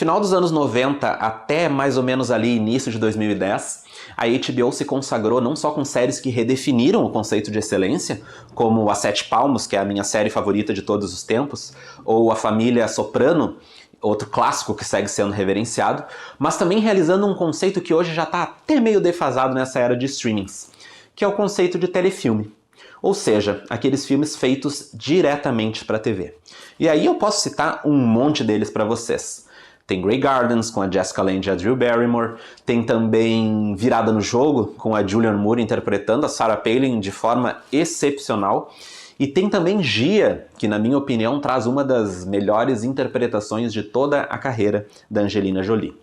final dos anos 90 até mais ou menos ali início de 2010, a HBO se consagrou não só com séries que redefiniram o conceito de excelência, como A Sete Palmos, que é a minha série favorita de todos os tempos, ou A Família Soprano, outro clássico que segue sendo reverenciado, mas também realizando um conceito que hoje já está até meio defasado nessa era de streamings, que é o conceito de telefilme. Ou seja, aqueles filmes feitos diretamente para a TV. E aí eu posso citar um monte deles para vocês. Tem Grey Gardens, com a Jessica Lange e a Drew Barrymore. Tem também Virada no Jogo, com a Julianne Moore interpretando a Sarah Palin de forma excepcional. E tem também Gia, que na minha opinião traz uma das melhores interpretações de toda a carreira da Angelina Jolie.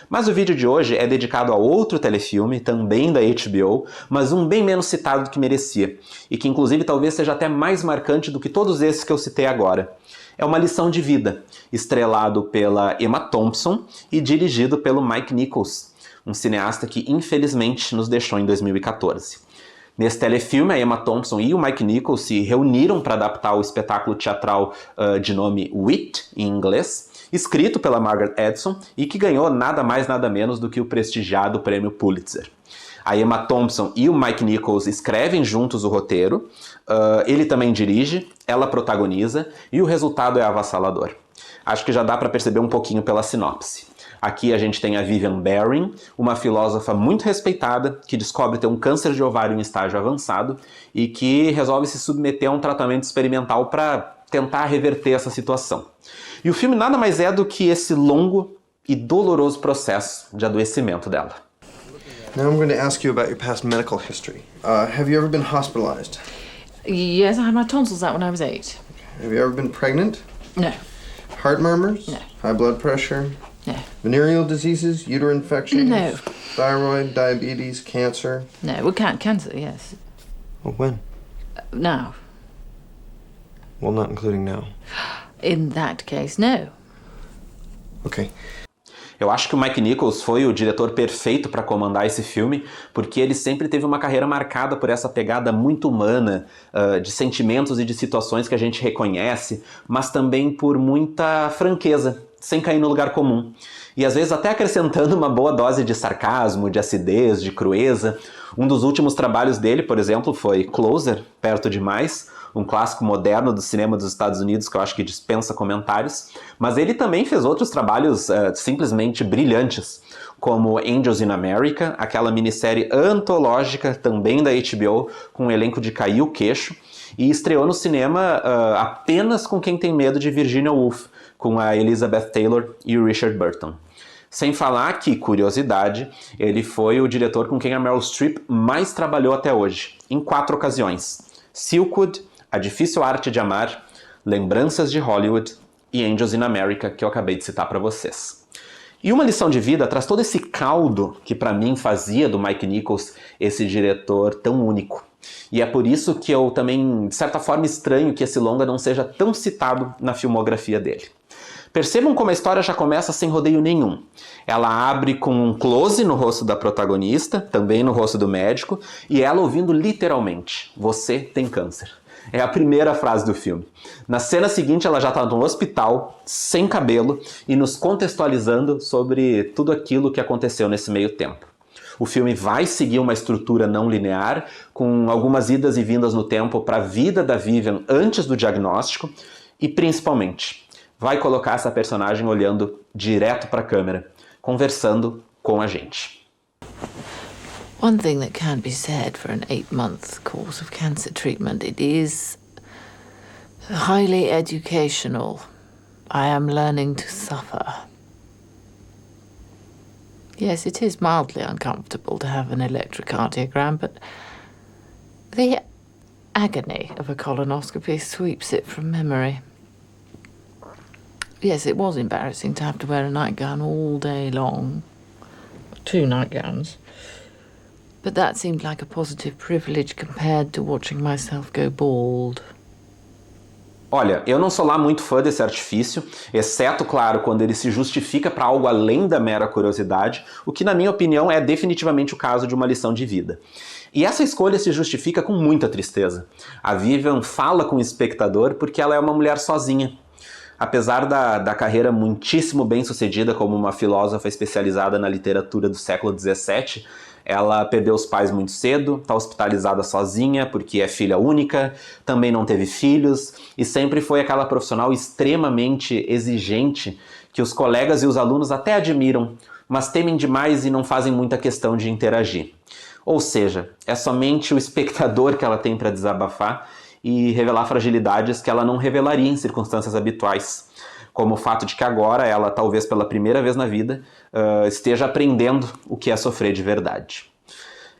Mas o vídeo de hoje é dedicado a outro telefilme, também da HBO, mas um bem menos citado do que merecia, e que inclusive talvez seja até mais marcante do que todos esses que eu citei agora. É Uma Lição de Vida, estrelado pela Emma Thompson e dirigido pelo Mike Nichols, um cineasta que infelizmente nos deixou em 2014. Nesse telefilme, a Emma Thompson e o Mike Nichols se reuniram para adaptar o espetáculo teatral de nome Wit, em inglês, escrito pela Margaret Edson e que ganhou nada mais nada menos do que o prestigiado prêmio Pulitzer. A Emma Thompson e o Mike Nichols escrevem juntos o roteiro, ele também dirige, ela protagoniza e o resultado é avassalador. Acho que já dá para perceber um pouquinho pela sinopse. Aqui a gente tem a Vivian Baring, uma filósofa muito respeitada que descobre ter um câncer de ovário em estágio avançado e que resolve se submeter a um tratamento experimental para tentar reverter essa situação. E o filme nada mais é do que esse longo e doloroso processo de adoecimento dela. Now I'm going to ask you about your past medical history. Have you ever been hospitalized? Yes, I had my tonsils out when I was 8. Have you ever been pregnant? No. Heart murmurs? No. High blood pressure? No. Venereal diseases? Uterine infections? No. Thyroid, diabetes, cancer? No, well, cancer, yes. Well, when? Now. Well, not including now. In that case, no. Okay. Eu acho que o Mike Nichols foi o diretor perfeito para comandar esse filme, porque ele sempre teve uma carreira marcada por essa pegada muito humana, de sentimentos e de situações que a gente reconhece, mas também por muita franqueza, sem cair no lugar comum. E às vezes até acrescentando uma boa dose de sarcasmo, de acidez, de crueza. Um dos últimos trabalhos dele, por exemplo, foi Closer, Perto Demais, um clássico moderno do cinema dos Estados Unidos que eu acho que dispensa comentários, mas ele também fez outros trabalhos simplesmente brilhantes, como Angels in America, aquela minissérie antológica também da HBO, com um elenco de cair o queixo, e estreou no cinema apenas com Quem Tem Medo de Virginia Woolf, com a Elizabeth Taylor e o Richard Burton. Sem falar que, curiosidade, ele foi o diretor com quem a Meryl Streep mais trabalhou até hoje, em 4 ocasiões. Silkwood, A Difícil Arte de Amar, Lembranças de Hollywood e Angels in America, que eu acabei de citar para vocês. E Uma Lição de Vida traz todo esse caldo que para mim fazia do Mike Nichols esse diretor tão único. E é por isso que eu também, de certa forma, estranho que esse longa não seja tão citado na filmografia dele. Percebam como a história já começa sem rodeio nenhum. Ela abre com um close no rosto da protagonista, também no rosto do médico, e ela ouvindo literalmente: "Você tem câncer". É a primeira frase do filme. Na cena seguinte, ela já está no hospital, sem cabelo, e nos contextualizando sobre tudo aquilo que aconteceu nesse meio tempo. O filme vai seguir uma estrutura não linear, com algumas idas e vindas no tempo para a vida da Vivian antes do diagnóstico, e principalmente, vai colocar essa personagem olhando direto para a câmera, conversando com a gente. One thing that can be said for an 8-month course of cancer treatment, it is highly educational. I am learning to suffer. Yes, it is mildly uncomfortable to have an electrocardiogram, but the agony of a colonoscopy sweeps it from memory. Yes, it was embarrassing to have to wear a nightgown all day long. 2 nightgowns. But that seemed like a positive privilege compared to watching myself go bald. Olha, eu não sou lá muito fã desse artifício, exceto, claro, quando ele se justifica para algo além da mera curiosidade, o que, na minha opinião, é definitivamente o caso de Uma Lição de Vida. E essa escolha se justifica com muita tristeza. A Vivian fala com o espectador porque ela é uma mulher sozinha. Apesar da carreira muitíssimo bem sucedida como uma filósofa especializada na literatura do século XVII, ela perdeu os pais muito cedo, está hospitalizada sozinha porque é filha única, também não teve filhos e sempre foi aquela profissional extremamente exigente que os colegas e os alunos até admiram, mas temem demais e não fazem muita questão de interagir. Ou seja, é somente o espectador que ela tem para desabafar e revelar fragilidades que ela não revelaria em circunstâncias habituais, como o fato de que agora ela, talvez pela primeira vez na vida, esteja aprendendo o que é sofrer de verdade.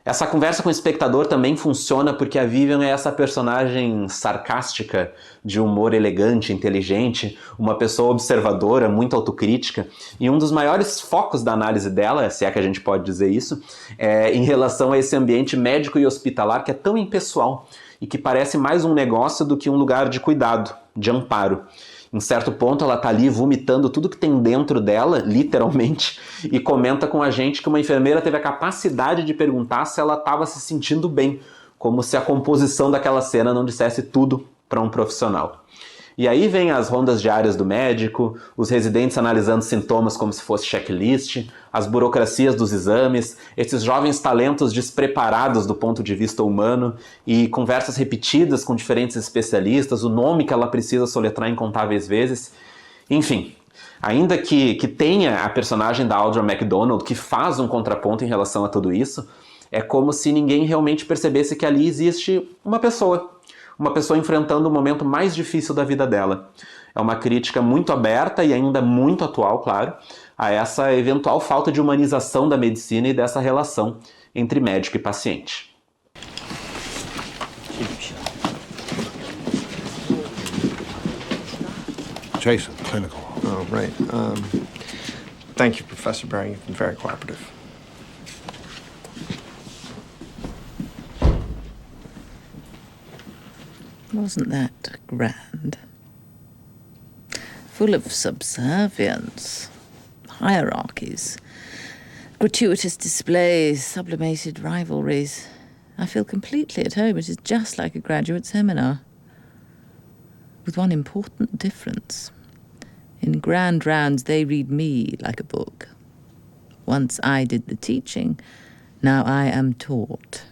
Essa conversa com o espectador também funciona porque a Vivian é essa personagem sarcástica, de humor elegante, inteligente, uma pessoa observadora, muito autocrítica, e um dos maiores focos da análise dela, se é que a gente pode dizer isso, é em relação a esse ambiente médico e hospitalar que é tão impessoal e que parece mais um negócio do que um lugar de cuidado, de amparo. Em certo ponto ela tá ali vomitando tudo que tem dentro dela, literalmente, e comenta com a gente que uma enfermeira teve a capacidade de perguntar se ela estava se sentindo bem, como se a composição daquela cena não dissesse tudo para um profissional. E aí vem as rondas diárias do médico, os residentes analisando sintomas como se fosse checklist, as burocracias dos exames, esses jovens talentos despreparados do ponto de vista humano e conversas repetidas com diferentes especialistas, o nome que ela precisa soletrar incontáveis vezes. Enfim, ainda que tenha a personagem da Audra McDonald que faz um contraponto em relação a tudo isso, é como se ninguém realmente percebesse que ali existe uma pessoa enfrentando o momento mais difícil da vida dela. É uma crítica muito aberta e ainda muito atual, claro, a essa eventual falta de humanização da medicina e dessa relação entre médico e paciente. Jason, clinical. Oh, right. Thank you, Professor Baring. You've been very cooperative. Wasn't that grand? Full of subservience, hierarchies, gratuitous displays, sublimated rivalries. I feel completely at home. It is just like a graduate seminar. With one important difference. In grand rounds, they read me like a book. Once I did the teaching, now I am taught.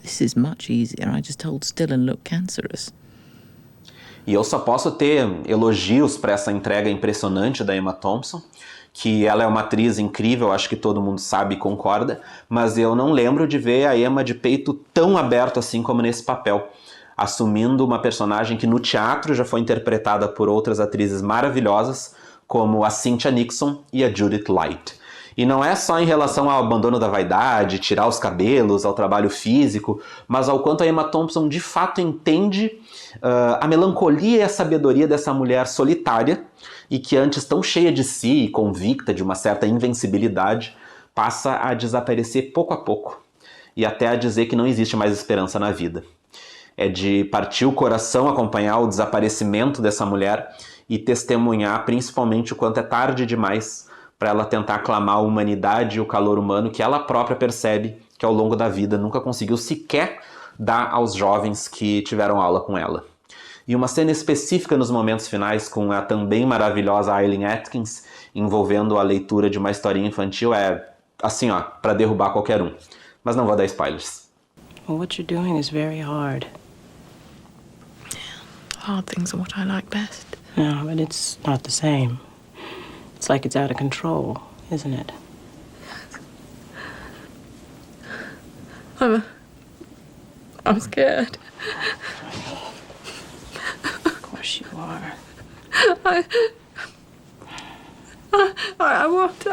This is much easier. I just hold still and look cancerous. E eu só posso ter elogios para essa entrega impressionante da Emma Thompson, que ela é uma atriz incrível, acho que todo mundo sabe e concorda, mas eu não lembro de ver a Emma de peito tão aberto assim como nesse papel, assumindo uma personagem que no teatro já foi interpretada por outras atrizes maravilhosas, como a Cynthia Nixon e a Judith Light. E não é só em relação ao abandono da vaidade, tirar os cabelos, ao trabalho físico, mas ao quanto a Emma Thompson de fato entende a melancolia e a sabedoria dessa mulher solitária e que antes tão cheia de si e convicta de uma certa invencibilidade, passa a desaparecer pouco a pouco e até a dizer que não existe mais esperança na vida. É de partir o coração acompanhar o desaparecimento dessa mulher e testemunhar principalmente o quanto é tarde demais para ela tentar aclamar a humanidade e o calor humano que ela própria percebe que ao longo da vida nunca conseguiu sequer dar aos jovens que tiveram aula com ela. E uma cena específica nos momentos finais com a também maravilhosa Eileen Atkins envolvendo a leitura de uma historinha infantil é assim, ó, para derrubar qualquer um. Mas não vou dar spoilers. Well, what you're doing is very hard. Hard things are what I like best. No, but it's not the same. It's like it's out of control, isn't it? I'm scared. Of course you are. I won't.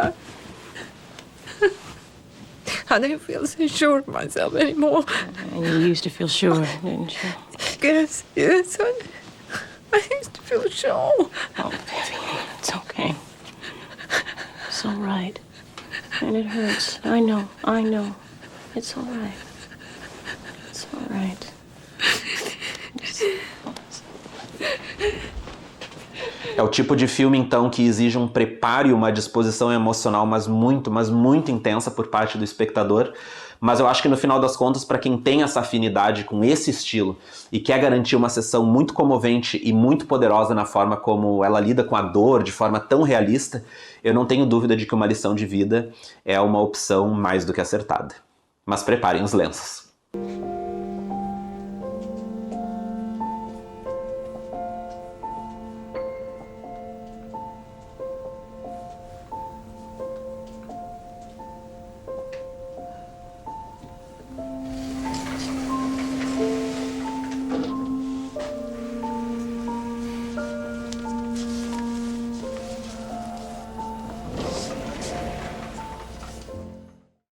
I don't feel so sure of myself anymore. And you used to feel sure, didn't you? Yes. I used to feel sure. Oh, Vivian, it's okay. It's all right. And it hurts. I know. It's all right. It's all right. É o tipo de filme, então, que exige um preparo e uma disposição emocional, mas muito intensa por parte do espectador, Mas eu acho que no final das contas, para quem tem essa afinidade com esse estilo e quer garantir uma sessão muito comovente e muito poderosa na forma como ela lida com a dor de forma tão realista, eu não tenho dúvida de que Uma Lição de Vida é uma opção mais do que acertada. Mas preparem os lenços.